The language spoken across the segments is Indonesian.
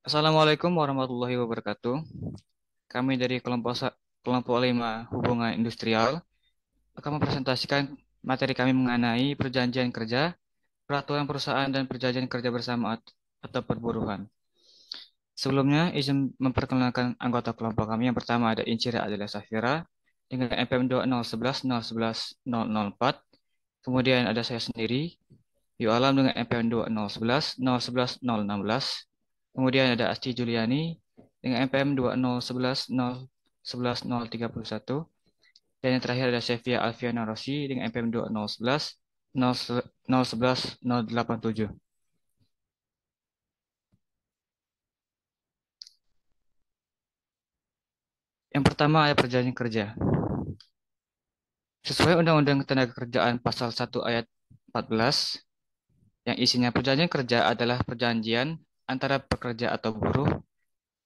Assalamualaikum warahmatullahi wabarakatuh. Kami dari kelompok 5 Hubungan Industrial akan mempresentasikan materi kami mengenai perjanjian kerja, peraturan perusahaan dan perjanjian kerja bersama atau perburuhan. Sebelumnya, izin memperkenalkan anggota kelompok kami. Yang pertama ada Incira Adela Safira dengan NPM 20110110004. Kemudian ada saya sendiri, Yu Alam dengan NPM 20110110016. Kemudian ada Asti Juliani dengan NPM 20110110031. Dan yang terakhir ada Sevia Alfiana Rossi dengan NPM 20110110087. Yang pertama ada perjanjian kerja. Sesuai Undang-Undang Ketenagakerjaan Pasal 1 Ayat 14, yang isinya perjanjian kerja adalah perjanjian antara pekerja atau buruh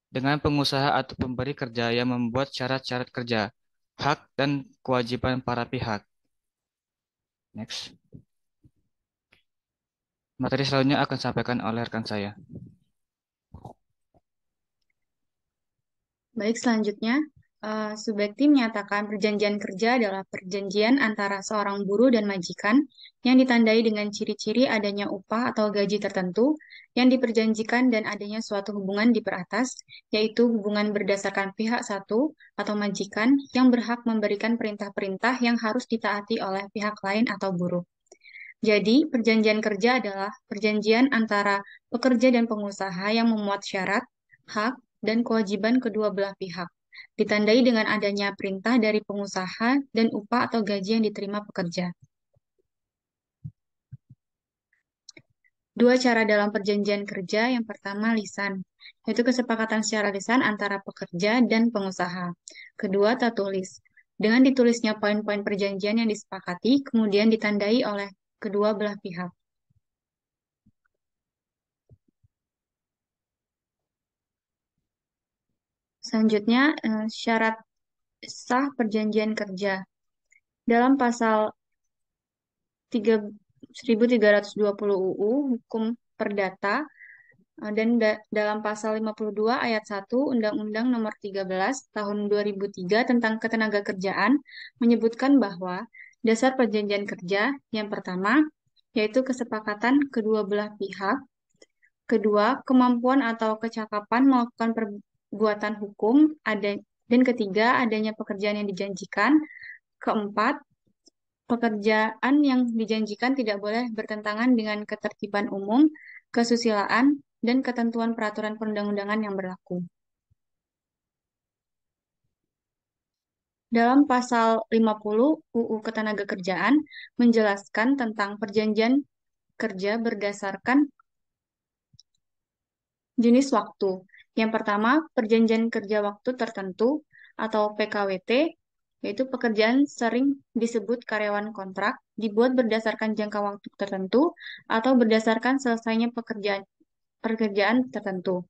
dengan pengusaha atau pemberi kerja yang membuat syarat-syarat kerja, hak dan kewajiban para pihak. Next. Materi selanjutnya akan disampaikan oleh rekan saya. Baik, selanjutnya, Subekti menyatakan perjanjian kerja adalah perjanjian antara seorang buruh dan majikan yang ditandai dengan ciri-ciri adanya upah atau gaji tertentu yang diperjanjikan dan adanya suatu hubungan di peratas, yaitu hubungan berdasarkan pihak satu atau majikan yang berhak memberikan perintah-perintah yang harus ditaati oleh pihak lain atau buruh. Jadi, perjanjian kerja adalah perjanjian antara pekerja dan pengusaha yang memuat syarat, hak, dan kewajiban kedua belah pihak, ditandai dengan adanya perintah dari pengusaha dan upah atau gaji yang diterima pekerja. Dua cara dalam perjanjian kerja, yang pertama lisan, yaitu kesepakatan secara lisan antara pekerja dan pengusaha. Kedua, tertulis. Dengan ditulisnya poin-poin perjanjian yang disepakati, kemudian ditandai oleh kedua belah pihak. Selanjutnya, syarat sah perjanjian kerja. Dalam pasal 1320 UU Hukum Perdata dan dalam pasal 52 ayat 1 Undang-Undang Nomor 13 Tahun 2003 tentang Ketenagakerjaan menyebutkan bahwa dasar perjanjian kerja yang pertama yaitu kesepakatan kedua belah pihak, kedua kemampuan atau kecakapan melakukan perbuatan hukum ada dan ketiga adanya pekerjaan yang dijanjikan, keempat pekerjaan yang dijanjikan tidak boleh bertentangan dengan ketertiban umum, kesusilaan, dan ketentuan peraturan perundang-undangan yang berlaku. Dalam pasal 50 UU Ketenagakerjaan menjelaskan tentang perjanjian kerja berdasarkan jenis waktu. Yang pertama, perjanjian kerja waktu tertentu atau PKWT, yaitu pekerjaan sering disebut karyawan kontrak, dibuat berdasarkan jangka waktu tertentu atau berdasarkan selesainya pekerjaan tertentu.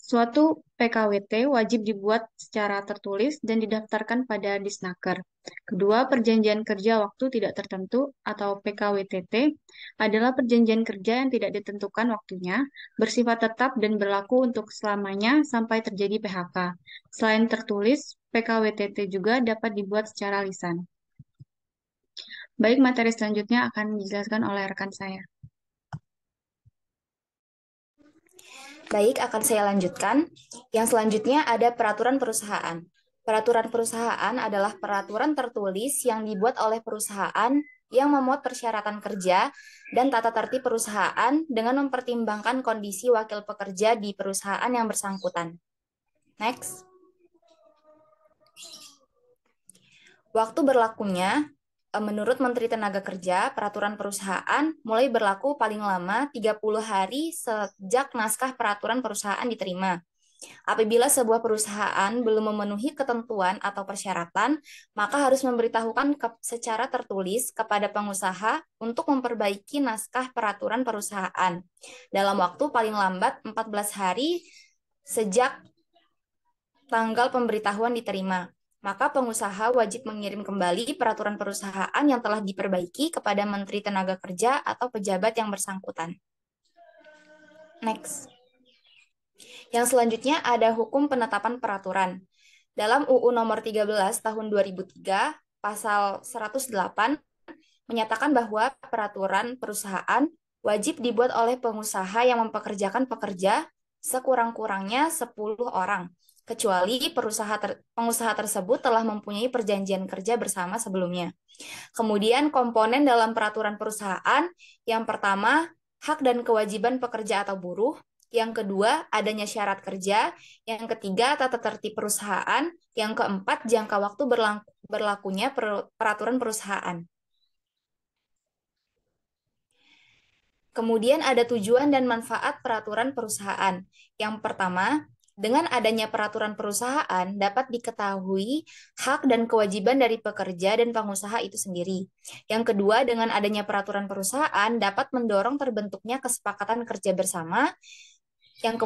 Suatu PKWT wajib dibuat secara tertulis dan didaftarkan pada Disnaker. Kedua, perjanjian kerja waktu tidak tertentu atau PKWTT adalah perjanjian kerja yang tidak ditentukan waktunya, bersifat tetap dan berlaku untuk selamanya sampai terjadi PHK. Selain tertulis, PKWTT juga dapat dibuat secara lisan. Baik, materi selanjutnya akan dijelaskan oleh rekan saya. Baik, akan saya lanjutkan. Yang selanjutnya ada peraturan perusahaan. Peraturan perusahaan adalah peraturan tertulis yang dibuat oleh perusahaan yang memuat persyaratan kerja dan tata tertib perusahaan dengan mempertimbangkan kondisi wakil pekerja di perusahaan yang bersangkutan. Next. Waktu berlakunya, menurut Menteri Tenaga Kerja, peraturan perusahaan mulai berlaku paling lama 30 hari sejak naskah peraturan perusahaan diterima. Apabila sebuah perusahaan belum memenuhi ketentuan atau persyaratan, maka harus memberitahukan secara tertulis kepada pengusaha untuk memperbaiki naskah peraturan perusahaan dalam waktu paling lambat 14 hari sejak tanggal pemberitahuan diterima. Maka pengusaha wajib mengirim kembali peraturan perusahaan yang telah diperbaiki kepada Menteri Tenaga Kerja atau pejabat yang bersangkutan. Next. Yang selanjutnya ada hukum penetapan peraturan. Dalam UU nomor 13 tahun 2003, pasal 108 menyatakan bahwa peraturan perusahaan wajib dibuat oleh pengusaha yang mempekerjakan pekerja sekurang-kurangnya 10 orang, kecuali pengusaha tersebut telah mempunyai perjanjian kerja bersama sebelumnya. Kemudian komponen dalam peraturan perusahaan, yang pertama, hak dan kewajiban pekerja atau buruh. Yang kedua, adanya syarat kerja. Yang ketiga, tata tertib perusahaan. Yang keempat, jangka waktu berlakunya peraturan perusahaan. Kemudian ada tujuan dan manfaat peraturan perusahaan. Yang pertama, dengan adanya peraturan perusahaan dapat diketahui hak dan kewajiban dari pekerja dan pengusaha itu sendiri. Yang kedua, dengan adanya peraturan perusahaan dapat mendorong terbentuknya kesepakatan kerja bersama. Yang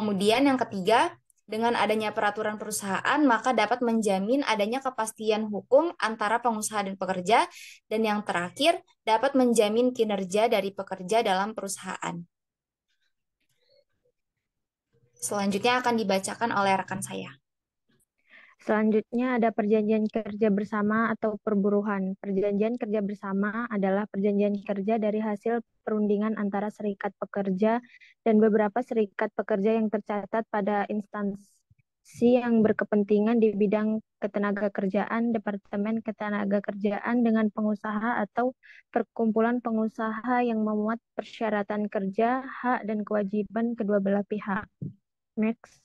ketiga, dengan adanya peraturan perusahaan, maka dapat menjamin adanya kepastian hukum antara pengusaha dan pekerja. Dan yang terakhir, dapat menjamin kinerja dari pekerja dalam perusahaan. Selanjutnya akan dibacakan oleh rekan saya. Selanjutnya ada perjanjian kerja bersama atau perburuhan. Perjanjian kerja bersama adalah perjanjian kerja dari hasil perundingan antara serikat pekerja dan beberapa serikat pekerja yang tercatat pada instansi yang berkepentingan di bidang ketenagakerjaan, departemen ketenagakerjaan dengan pengusaha atau perkumpulan pengusaha yang memuat persyaratan kerja, hak dan kewajiban kedua belah pihak. Next.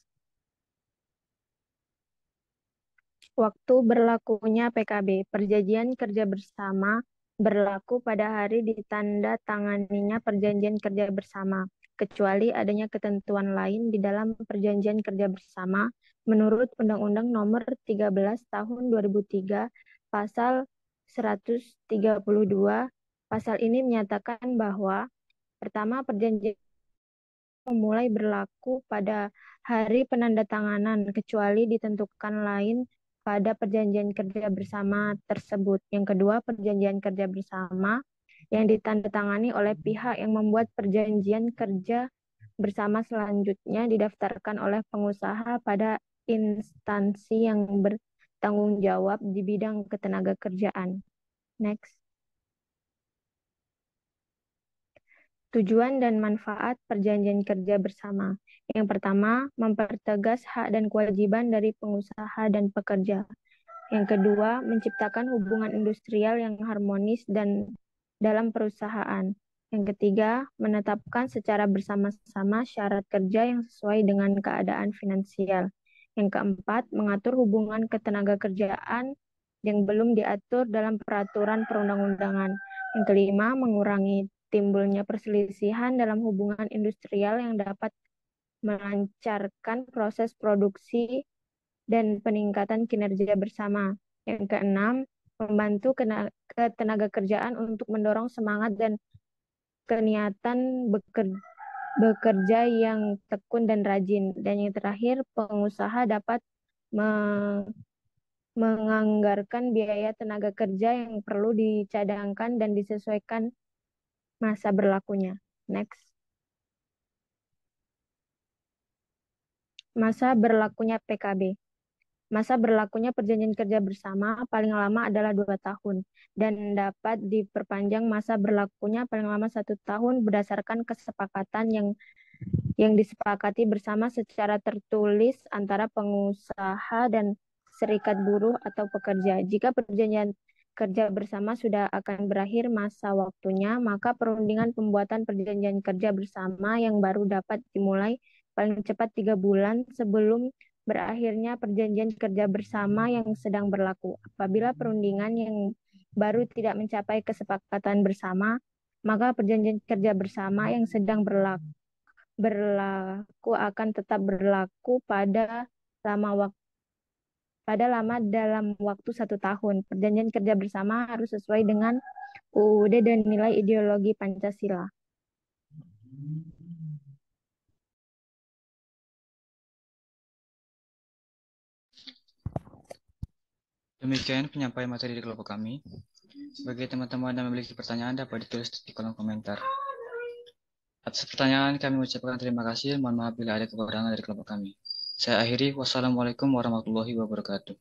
Waktu berlakunya PKB, perjanjian kerja bersama berlaku pada hari ditanda tanganinya perjanjian kerja bersama, kecuali adanya ketentuan lain di dalam perjanjian kerja bersama menurut Undang-Undang Nomor 13 Tahun 2003, Pasal 132. Pasal ini menyatakan bahwa pertama, perjanjian memulai berlaku pada hari penandatanganan, kecuali ditentukan lain pada perjanjian kerja bersama tersebut. Yang kedua, perjanjian kerja bersama yang ditandatangani oleh pihak yang membuat perjanjian kerja bersama selanjutnya didaftarkan oleh pengusaha pada instansi yang bertanggung jawab di bidang ketenagakerjaan. Next. Tujuan dan manfaat perjanjian kerja bersama. Yang pertama, mempertegas hak dan kewajiban dari pengusaha dan pekerja. Yang kedua, menciptakan hubungan industrial yang harmonis dan dalam perusahaan. Yang ketiga, menetapkan secara bersama-sama syarat kerja yang sesuai dengan keadaan finansial. Yang keempat, mengatur hubungan ketenagakerjaan yang belum diatur dalam peraturan perundang-undangan. Yang kelima, mengurangi timbulnya perselisihan dalam hubungan industrial yang dapat melancarkan proses produksi dan peningkatan kinerja bersama. Yang keenam, membantu ketenagakerjaan untuk mendorong semangat dan keniatan bekerja yang tekun dan rajin. Dan yang terakhir, pengusaha dapat menganggarkan biaya tenaga kerja yang perlu dicadangkan dan disesuaikan masa berlakunya. Next. Masa berlakunya PKB. Masa berlakunya perjanjian kerja bersama paling lama adalah 2 tahun dan dapat diperpanjang masa berlakunya paling lama 1 tahun berdasarkan kesepakatan yang disepakati bersama secara tertulis antara pengusaha dan serikat buruh atau pekerja. Jika perjanjian kerja bersama sudah akan berakhir masa waktunya, maka perundingan pembuatan perjanjian kerja bersama yang baru dapat dimulai paling cepat 3 bulan sebelum berakhirnya perjanjian kerja bersama yang sedang berlaku. Apabila perundingan yang baru tidak mencapai kesepakatan bersama, maka perjanjian kerja bersama yang sedang berlaku akan tetap berlaku pada lama dalam waktu 1 tahun. Perjanjian kerja bersama harus sesuai dengan UUD dan nilai ideologi Pancasila. Demikian penyampaian materi di kelompok kami. Bagi teman-teman yang memiliki pertanyaan dapat ditulis di kolom komentar. Atas pertanyaan kami ucapkan terima kasih. Mohon maaf bila ada kekurangan dari kelompok kami. Saya akhiri. Wassalamualaikum warahmatullahi wabarakatuh.